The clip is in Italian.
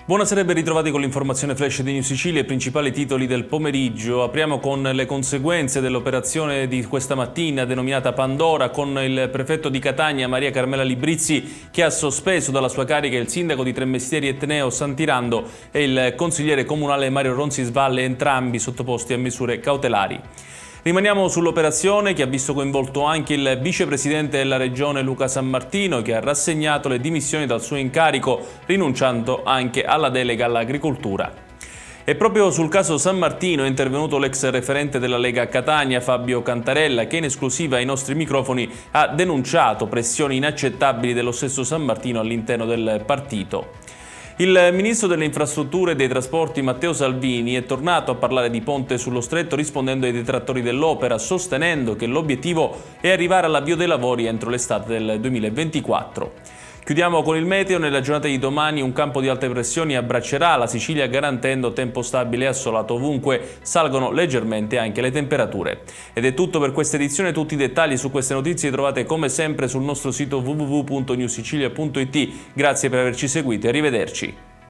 Buonasera e ben ritrovati con l'informazione flash di News Sicilia e i principali titoli del pomeriggio. Apriamo con le conseguenze dell'operazione di questa mattina denominata Pandora, con il prefetto di Catania Maria Carmela Librizzi che ha sospeso dalla sua carica il sindaco di Tremestieri Etneo Santirando e il consigliere comunale Mario Ronzisvalle, entrambi sottoposti a misure cautelari. Rimaniamo sull'operazione che ha visto coinvolto anche il vicepresidente della regione Luca Sammartino, che ha rassegnato le dimissioni dal suo incarico, rinunciando anche alla delega all'agricoltura. E proprio sul caso Sammartino è intervenuto l'ex referente della Lega a Catania, Fabio Cantarella, che in esclusiva ai nostri microfoni ha denunciato pressioni inaccettabili dello stesso Sammartino all'interno del partito. Il ministro delle infrastrutture e dei trasporti Matteo Salvini è tornato a parlare di ponte sullo stretto rispondendo ai detrattori dell'opera, sostenendo che l'obiettivo è arrivare all'avvio dei lavori entro l'estate del 2024. Chiudiamo con il meteo. Nella giornata di domani un campo di alte pressioni abbraccerà la Sicilia garantendo tempo stabile e assolato ovunque, salgono leggermente anche le temperature. Ed è tutto per questa edizione, tutti i dettagli su queste notizie li trovate come sempre sul nostro sito www.newsicilia.it. Grazie per averci seguito e arrivederci.